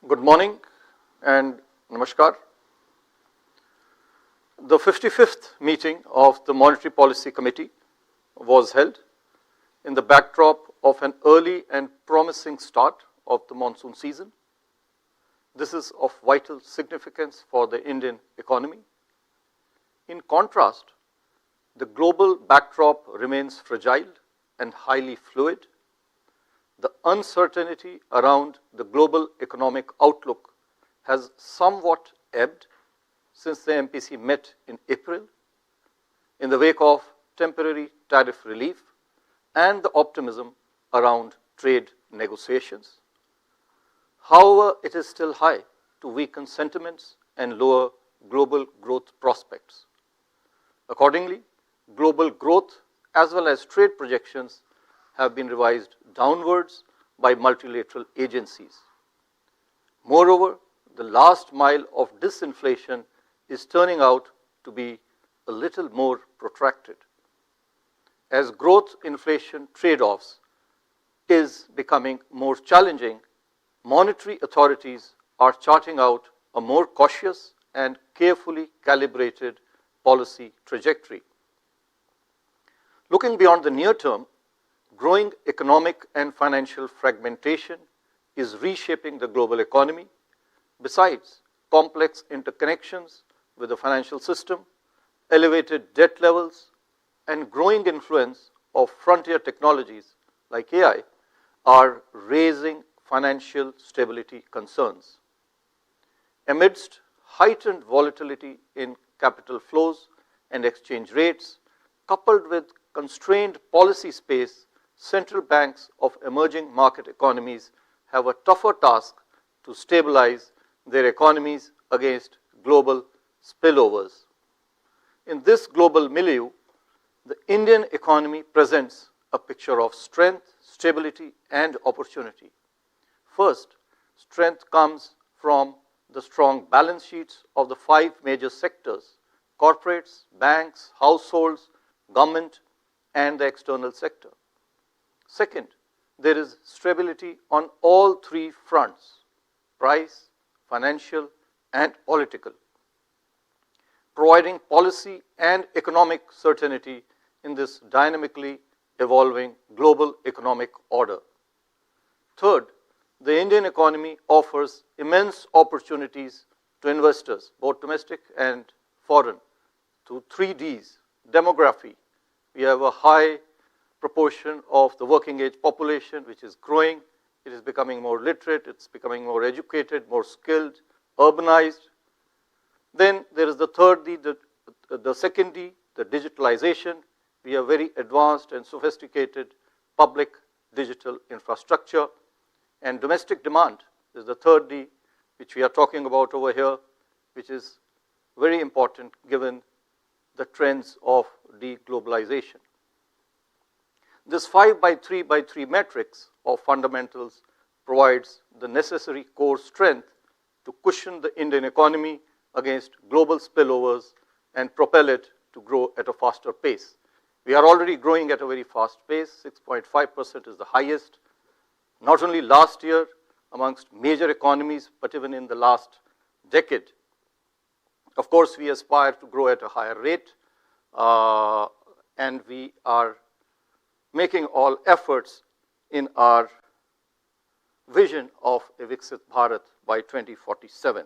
Good morning and namaskar. The 55th meeting of the Monetary Policy Committee was held in the backdrop of an early and promising start of the monsoon season. This is of vital significance for the Indian economy. In contrast, the global backdrop remains fragile and highly fluid. The uncertainty around the global economic outlook has somewhat ebbed since the MPC met in April in the wake of temporary tariff relief and the optimism around trade negotiations. However, it is still high to weaken sentiments and lower global growth prospects. Accordingly, global growth as well as trade projections have been revised downwards by multilateral agencies. Moreover, the last mile of disinflation is turning out to be a little more protracted. As growth-inflation trade-offs is becoming more challenging, monetary authorities are charting out a more cautious and carefully calibrated policy trajectory. Looking beyond the near term, growing economic and financial fragmentation is reshaping the global economy. Besides complex interconnections with the financial system, elevated debt levels, and growing influence of frontier technologies like AI are raising financial stability concerns. Amidst heightened volatility in capital flows and exchange rates, coupled with constrained policy space, central banks of emerging market economies have a tougher task to stabilize their economies against global spillovers. In this global milieu, the Indian economy presents a picture of strength, stability, and opportunity. First, strength comes from the strong balance sheets of the 5 major sectors: corporates, banks, households, government, and the external sector. Second, there is stability on all 3 fronts: price, financial, and political, providing policy and economic certainty in this dynamically evolving global economic order. Third, the Indian economy offers immense opportunities to investors, both domestic and foreign, through 3 Ds: demography. We have a high proportion of the working age population which is growing. It is becoming more literate, it's becoming more educated, more skilled, urbanized. Then there is the third D, the second D, the digitalization. We have very advanced and sophisticated public digital infrastructure. And domestic demand is the third D, which we are talking about over here, which is very important given the trends of deglobalization. This 5x3x3 matrix of fundamentals provides the necessary core strength to cushion the Indian economy against global spillovers and propel it to grow at a faster pace. We are already growing at a very fast pace. 6.5% is the highest, not only last year amongst major economies, but even in the last decade. Of course, we aspire to grow at a higher rate, and we are making all efforts in our vision of a Viksit Bharat by 2047.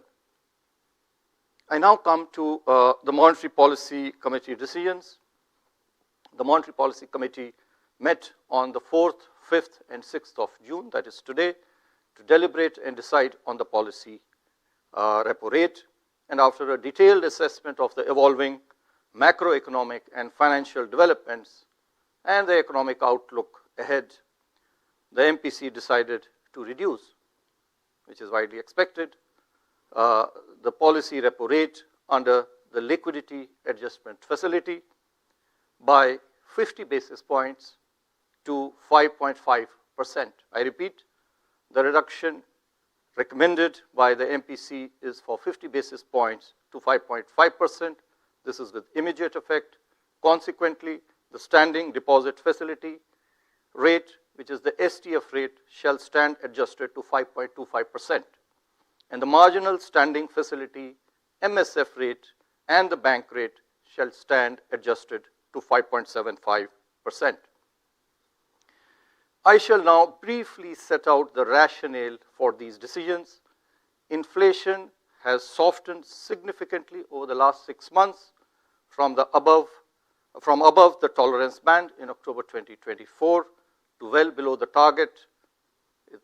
I now come to the Monetary Policy Committee decisions. The Monetary Policy Committee met on the 4th, 5th, and 6th of June, that is today, to deliberate and decide on the policy repo rate. And after a detailed assessment of the evolving macroeconomic and financial developments and the economic outlook ahead, the MPC decided to reduce, which is widely expected, the policy repo rate under the Liquidity Adjustment Facility by 50 basis points to 5.5%. I repeat, the reduction recommended by the MPC is for 50 basis points to 5.5%. This is with immediate effect. Consequently, the standing deposit facility rate which is the STF rate, shall stand adjusted to 5.25%, and the marginal standing facility MSF rate and the bank rate shall stand adjusted to 5.75%. I shall now briefly set out the rationale for these decisions. Inflation has softened significantly over the last 6 months from above the tolerance band in October 2024 to well below the target.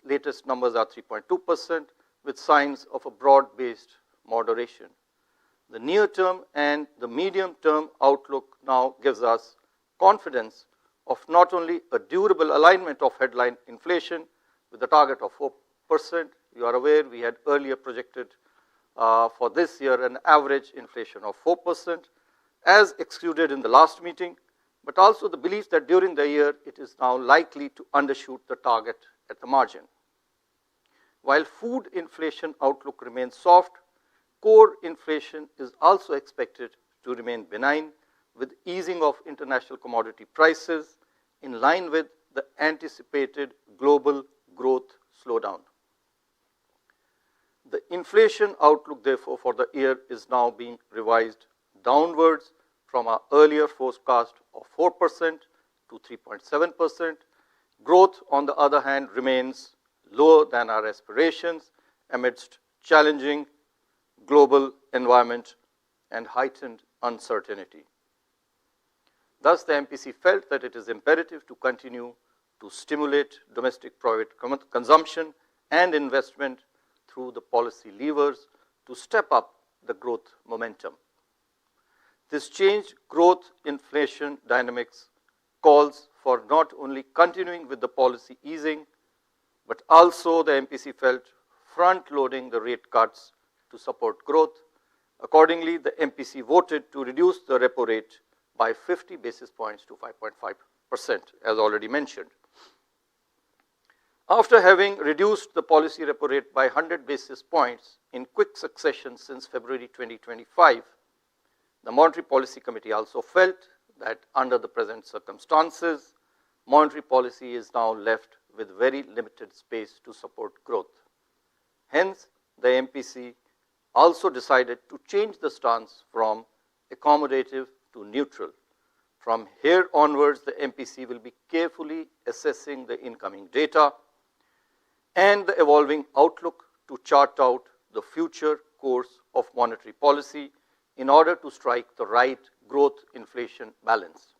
Latest numbers are 3.2%, with signs of a broad-based moderation. The near-term and the medium-term outlook now gives us confidence of not only a durable alignment of headline inflation with the target of 4%. You are aware we had earlier projected for this year an average inflation of 4%, as excluded in the last meeting, but also the belief that during the year it is now likely to undershoot the target at the margin. While food inflation outlook remains soft, core inflation is also expected to remain benign, with easing of international commodity prices in line with the anticipated global growth slowdown. The inflation outlook, therefore, for the year is now being revised downwards from our earlier forecast of 4% to 3.7%. Growth, on the other hand, remains lower than our aspirations amidst challenging global environment and heightened uncertainty. Thus, the MPC felt that it is imperative to continue to stimulate domestic private consumption and investment through the policy levers to step up the growth momentum. This changed growth inflation dynamics calls for not only continuing with the policy easing, but also the MPC felt front-loading the rate cuts to support growth. Accordingly, the MPC voted to reduce the repo rate by 50 basis points to 5.5%, as already mentioned. After having reduced the policy repo rate by 100 basis points in quick succession since February 2025, the Monetary Policy Committee also felt that under the present circumstances, monetary policy is now left with very limited space to support growth. Hence, the MPC also decided to change the stance from accommodative to neutral. From here onwards, the MPC will be carefully assessing the incoming data and the evolving outlook to chart out the future course of monetary policy in order to strike the right growth-inflation balance.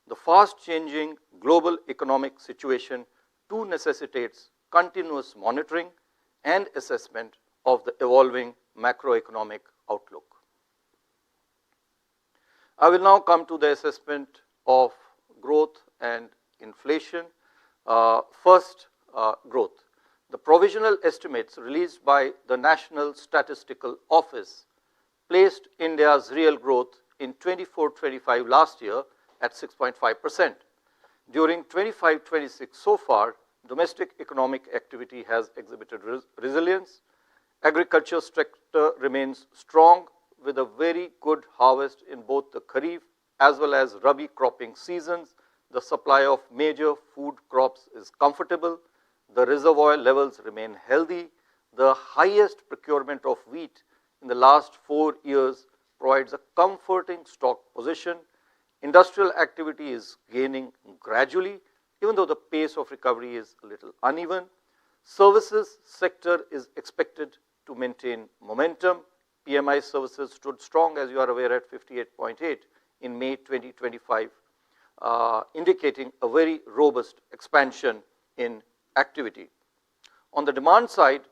The fast-changing global economic situation too necessitates continuous monitoring and assessment of the evolving macroeconomic outlook. I will now come to the assessment of growth and inflation. First, growth. The provisional estimates released by the National Statistical Office placed India's real growth in 24-25 last year at 6.5%. During 25-26 so far, domestic economic activity has exhibited resilience. Agriculture sector remains strong with a very good harvest in both the Kharif as well as Rabi cropping seasons. The supply of major food crops is comfortable. The reservoir levels remain healthy. The highest procurement of wheat in the last 4 years provides a comforting stock position. Industrial activity is gaining gradually, even though the pace of recovery is a little uneven. Services sector is expected to maintain momentum. PMI services stood strong, as you are aware, at 58.8 in May 2025, indicating a very robust expansion in activity. On the demand side,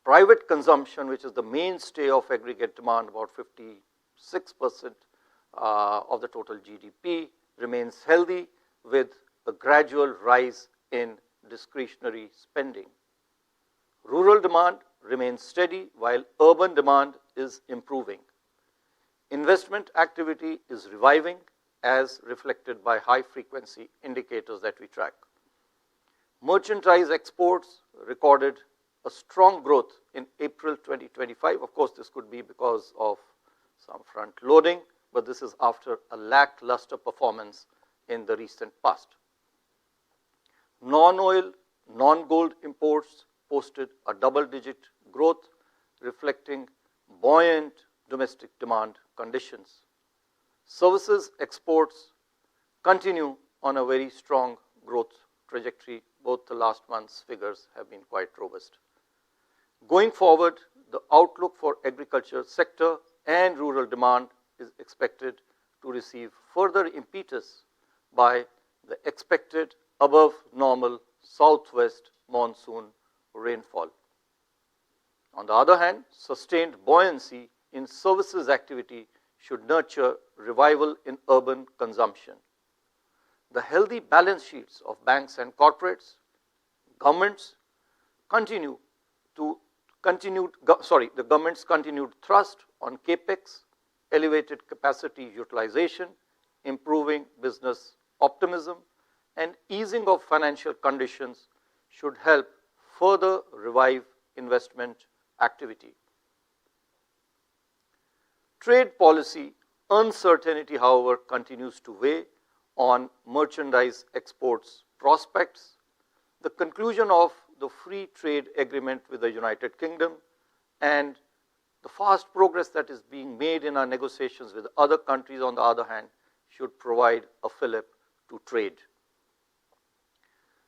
private consumption, which is the mainstay of aggregate demand, about 56% of the total GDP, remains healthy with a gradual rise in discretionary spending. Rural demand remains steady while urban demand is improving. Investment activity is reviving as reflected by high frequency indicators that we track. Merchandise exports recorded a strong growth in April 2025. Of course, this could be because of some front loading, but this is after a lackluster performance in the recent past. Non-oil, non-gold imports posted a double-digit growth, reflecting buoyant domestic demand conditions. Services exports continue on a very strong growth trajectory. Both the last month's figures have been quite robust. Going forward, the outlook for agriculture sector and rural demand is expected to receive further impetus by the expected above normal southwest monsoon rainfall. On the other hand, sustained buoyancy in services activity should nurture revival in urban consumption. The healthy balance sheets of banks and corporates, governments the government's continued thrust on capex, elevated capacity utilization, improving business optimism, and easing of financial conditions should help further revive investment activity. Trade policy uncertainty, however, continues to weigh on merchandise exports prospects. The conclusion of the free trade agreement with the United Kingdom and the fast progress that is being made in our negotiations with other countries, on the other hand, should provide a fillip to trade.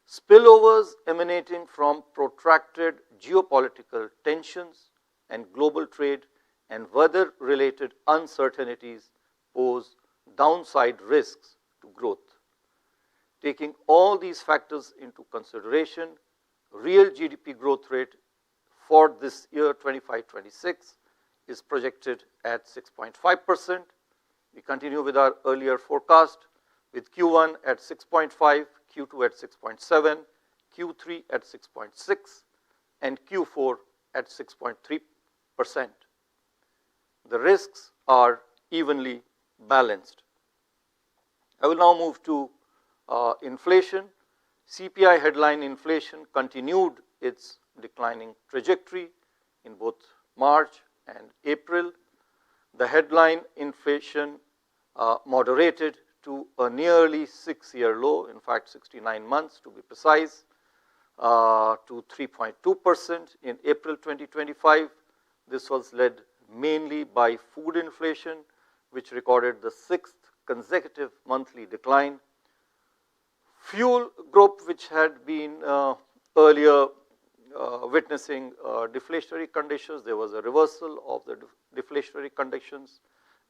Spillovers emanating from protracted geopolitical tensions and global trade and weather-related uncertainties pose downside risks to growth. Taking all these factors into consideration, real GDP growth rate for this year 25-26 is projected at 6.5%. We continue with our earlier forecast with Q1 at 6.5, Q2 at 6.7, Q3 at 6.6, and Q4 at 6.3%. The risks are evenly balanced. I will now move to inflation. CPI headline inflation continued its declining trajectory in both March and April. The headline inflation moderated to a nearly 6-year low, in fact 69 months to be precise, to 3.2% in April 2025. This was led mainly by food inflation, which recorded the 6th consecutive monthly decline. Fuel group, which had been earlier witnessing deflationary conditions, there was a reversal of the deflationary conditions,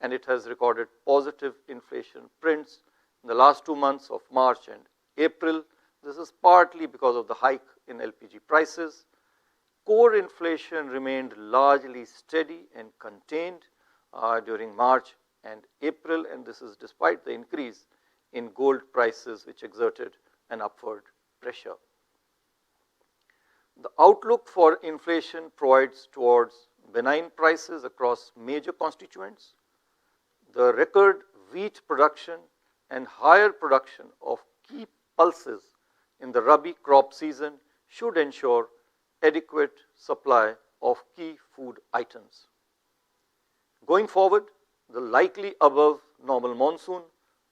and it has recorded positive inflation prints in the last 2 months of March and April. This is partly because of the hike in LPG prices. Core inflation remained largely steady and contained during March and April, and this is despite the increase in gold prices, which exerted an upward pressure. The outlook for inflation provides towards benign prices across major constituents. The record wheat production and higher production of key pulses in the Rabi crop season should ensure adequate supply of key food items. Going forward, the likely above normal monsoon,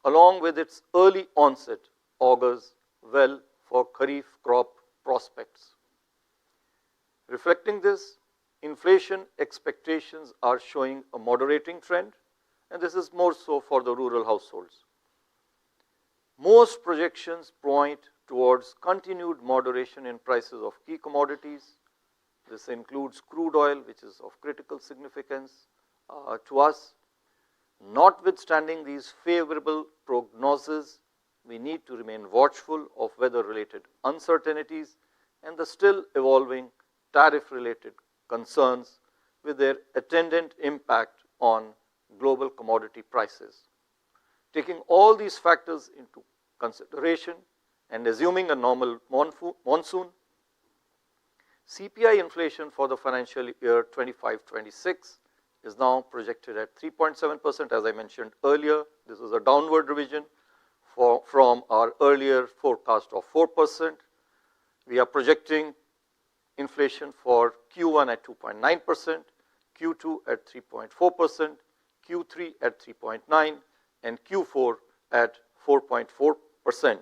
along with its early onset, augurs well for Kharif crop prospects. Reflecting this, inflation expectations are showing a moderating trend, and this is more so for the rural households. Most projections point towards continued moderation in prices of key commodities. This includes crude oil, which is of critical significance to us. Notwithstanding these favorable prognoses, we need to remain watchful of weather-related uncertainties and the still evolving tariff-related concerns with their attendant impact on global commodity prices. Taking all these factors into consideration and assuming a normal monsoon, CPI inflation for the financial year 25-26 is now projected at 3.7%. As I mentioned earlier, this is a downward revision from our earlier forecast of 4%. We are projecting inflation for Q1 at 2.9%, Q2 at 3.4%, Q3 at 3.9%, and Q4 at 4.4%.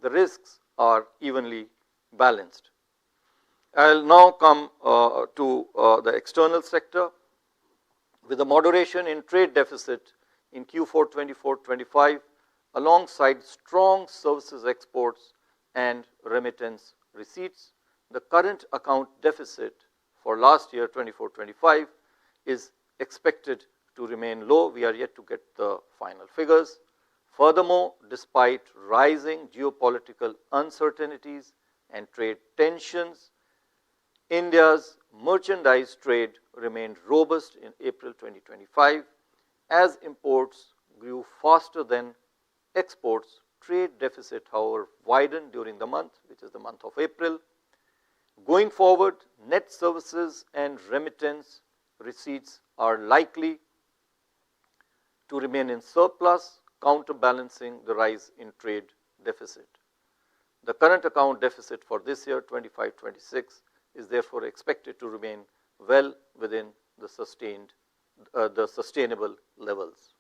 The risks are evenly balanced. I'll now come to the external sector. With a moderation in trade deficit in Q4 24-25, alongside strong services exports and remittance receipts, the current account deficit for last year 24-25 is expected to remain low. We are yet to get the final figures. Furthermore, despite rising geopolitical uncertainties and trade tensions, India's merchandise trade remained robust in April 2025. As imports grew faster than exports, trade deficit, however, widened during the month, which is the month of April. Going forward, net services and remittance receipts are likely to remain in surplus, counterbalancing the rise in trade deficit. The current account deficit for this year, 25-26, is therefore expected to remain well within the sustainable levels.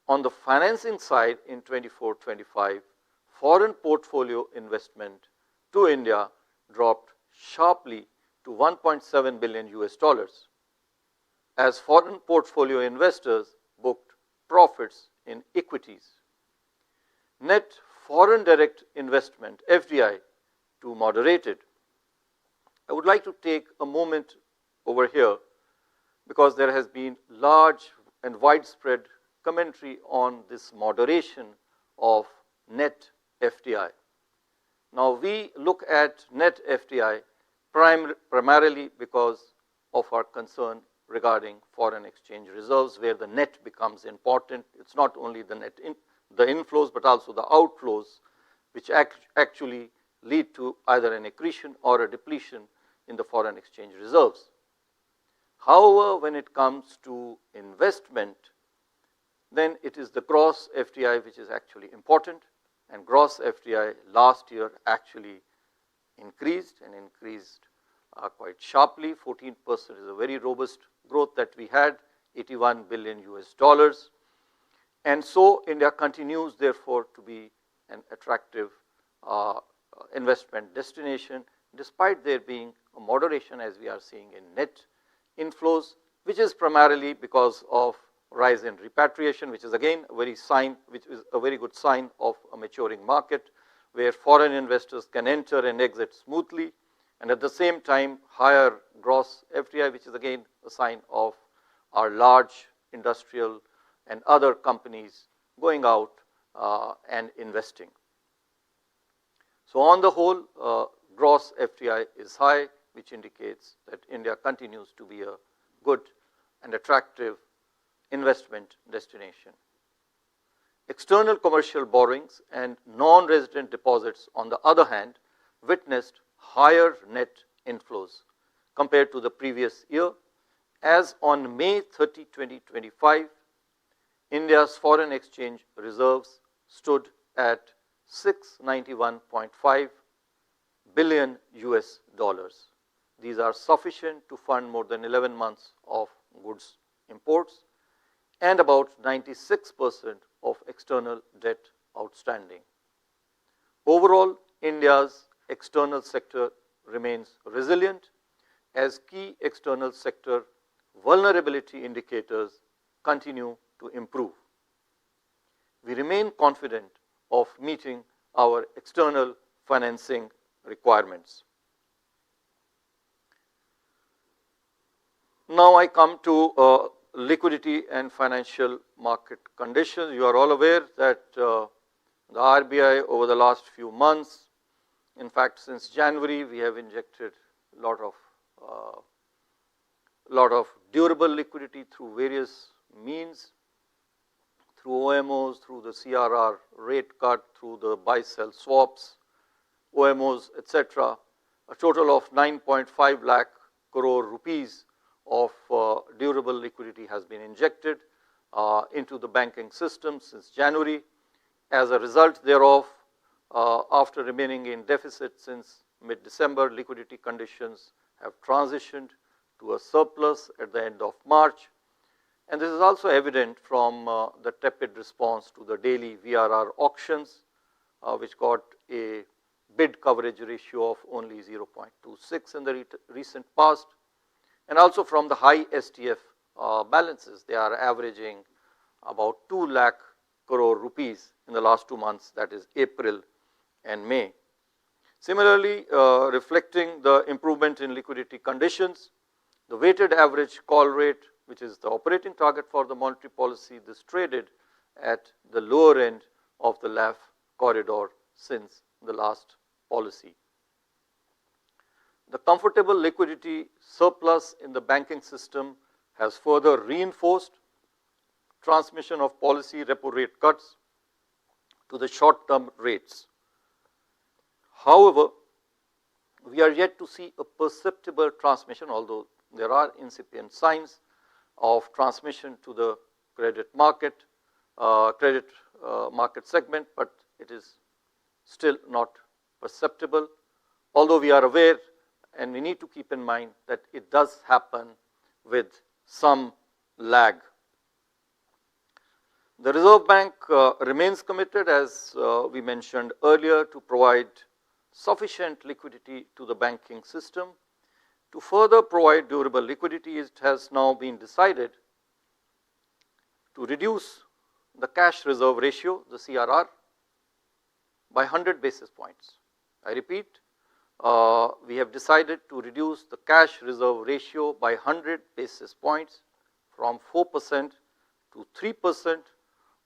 On the financing side, in 24-25, foreign portfolio investment to India dropped sharply to $1.7 billion as foreign portfolio investors booked profits in equities. Net foreign direct investment, FDI, too moderated. I would like to take a moment over here because there has been large and widespread commentary on this moderation of net FDI. Now, we look at net FDI primarily because of our concern regarding foreign exchange reserves, where the net becomes important. It's not only the net the inflows, but also the outflows, which actually lead to either an accretion or a depletion in the foreign exchange reserves. However, when it comes to investment, then it is the gross FDI which is actually important, and gross FDI last year actually increased quite sharply. 14% is a very robust growth that we had, $81 billion. And so India continues therefore to be an attractive investment destination, despite there being a moderation, as we are seeing, in net inflows, which is primarily because of rise in repatriation, which is again a very good sign of a maturing market, where foreign investors can enter and exit smoothly, and at the same time higher gross FDI, which is again a sign of our large industrial and other companies going out and investing. So on the whole, gross FDI is high, which indicates that India continues to be a good and attractive investment destination. External commercial borrowings and non-resident deposits, on the other hand, witnessed higher net inflows compared to the previous year, as on May 30, 2025, India's foreign exchange reserves stood at $691.5 billion. These are sufficient to fund more than 11 months of goods imports and about 96% of external debt outstanding. Overall, India's external sector remains resilient as key external sector vulnerability indicators continue to improve. We remain confident of meeting our external financing requirements. Now I come to liquidity and financial market conditions. You are all aware that the RBI over the last few months, in fact since January, we have injected a lot of durable liquidity through various means, through OMOs, through the CRR rate cut, through the buy-sell swaps, OMOs, etc. A total of 9.5 lakh crore rupees of durable liquidity has been injected into the banking system since January. As a result thereof, after remaining in deficit since mid-December, liquidity conditions have transitioned to a surplus at the end of March. And this is also evident from the tepid response to the daily VRR auctions, which got a bid coverage ratio of only 0.26 in the recent past, and also from the high STF balances. They are averaging about 2 lakh crore rupees in the last 2 months, that is April and May. Similarly, reflecting the improvement in liquidity conditions, the weighted average call rate, which is the operating target for the monetary policy, this traded at the lower end of the LAF corridor since the last policy. The comfortable liquidity surplus in the banking system has further reinforced transmission of policy repo rate cuts to the short-term rates. However, we are yet to see a perceptible transmission, although there are incipient signs of transmission to the credit market segment, but it is still not perceptible, although we are aware and we need to keep in mind that it does happen with some lag. The Reserve Bank remains committed, as we mentioned earlier, to provide sufficient liquidity to the banking system. To further provide durable liquidity, it has now been decided to reduce the cash reserve ratio, the CRR, by 100 basis points. I repeat, we have decided to reduce the cash reserve ratio by 100 basis points from 4% to 3%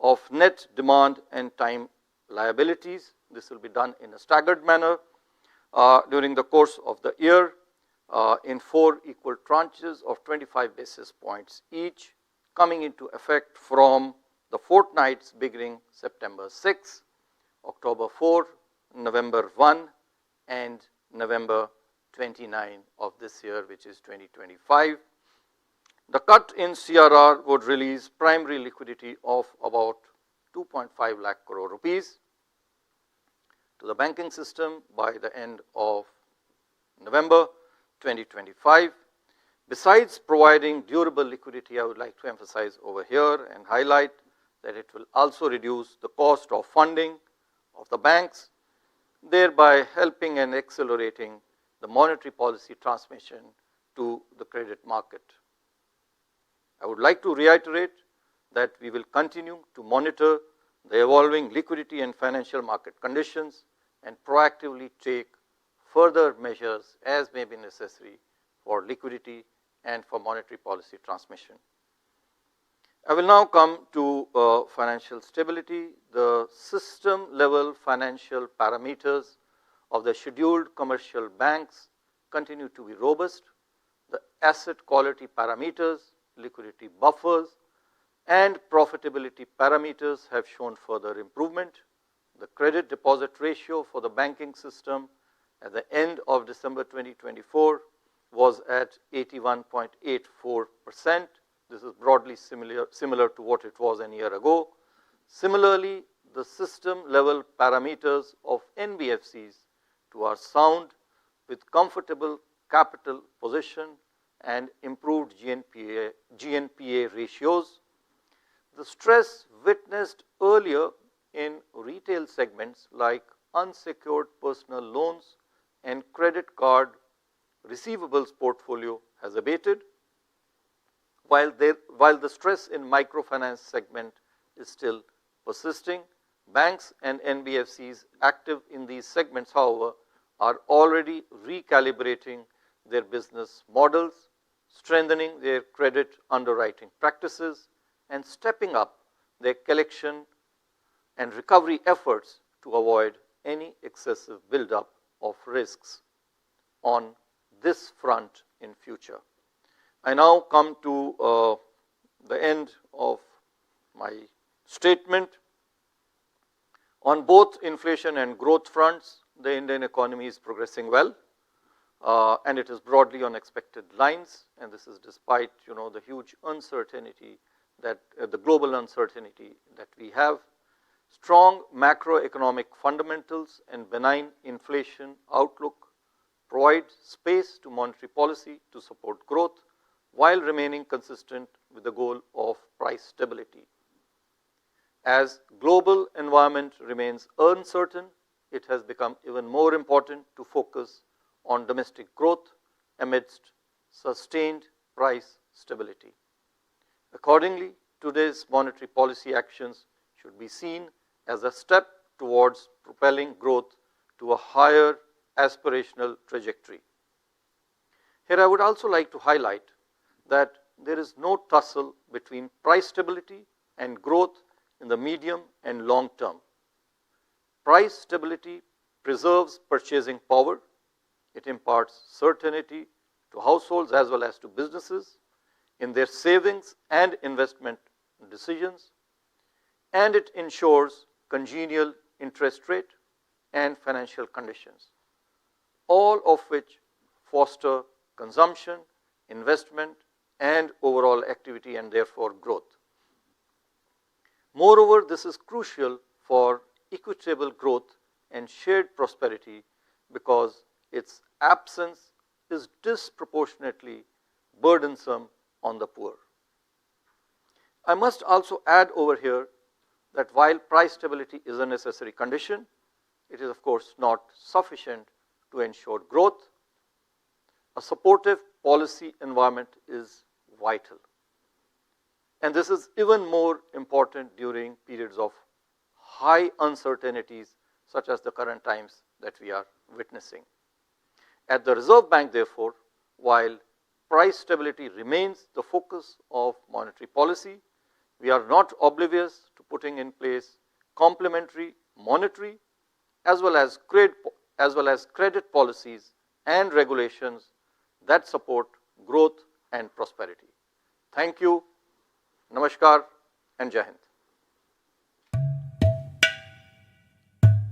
of net demand and time liabilities. This will be done in a staggered manner during the course of the year in 4 equal tranches of 25 basis points each, coming into effect from the fortnights beginning September 6, October 4, November 1, and November 29 of this year, which is 2025. The cut in CRR would release primary liquidity of about 2.5 lakh crore rupees to the banking system by the end of November 2025. Besides providing durable liquidity, I would like to emphasize over here and highlight that it will also reduce the cost of funding of the banks, thereby helping and accelerating the monetary policy transmission to the credit market. I would like to reiterate that we will continue to monitor the evolving liquidity and financial market conditions and proactively take further measures as may be necessary for liquidity and for monetary policy transmission. I will now come to financial stability. The system level financial parameters of the scheduled commercial banks continue to be robust. The asset quality parameters, liquidity buffers, and profitability parameters have shown further improvement. The credit deposit ratio for the banking system at the end of December 2024 was at 81.84%. This is broadly similar to what it was a year ago. Similarly, the system level parameters of NBFCs too are sound with comfortable capital position and improved GNPA ratios. The stress witnessed earlier in retail segments like unsecured personal loans and credit card receivables portfolio has abated, while the stress in microfinance segment is still persisting. Banks and NBFCs active in these segments, however, are already recalibrating their business models, strengthening their credit underwriting practices, and stepping up their collection and recovery efforts to avoid any excessive buildup of risks on this front in future. I now come to the end of my statement. On both inflation and growth fronts, the Indian economy is progressing well, and it is broadly on expected lines, and this is despite the huge uncertainty that the global uncertainty that we have. Strong macroeconomic fundamentals and benign inflation outlook provide space to monetary policy to support growth while remaining consistent with the goal of price stability. As global environment remains uncertain, it has become even more important to focus on domestic growth amidst sustained price stability. Accordingly, today's monetary policy actions should be seen as a step towards propelling growth to a higher aspirational trajectory. Here I would also like to highlight that there is no tussle between price stability and growth in the medium and long term. Price stability preserves purchasing power, it imparts certainty to households as well as to businesses in their savings and investment decisions, and it ensures congenial interest rate and financial conditions, all of which foster consumption, investment, and overall activity and therefore growth. Moreover, this is crucial for equitable growth and shared prosperity because its absence is disproportionately burdensome on the poor. I must also add over here that while price stability is a necessary condition, it is of course not sufficient to ensure growth. A supportive policy environment is vital. And this is even more important during periods of high uncertainties such as the current times that we are witnessing. At the Reserve Bank, therefore, while price stability remains the focus of monetary policy, we are not oblivious to putting in place complementary monetary as well as credit policies and regulations that support growth and prosperity. Thank you, Namaskar, and Jai Hind.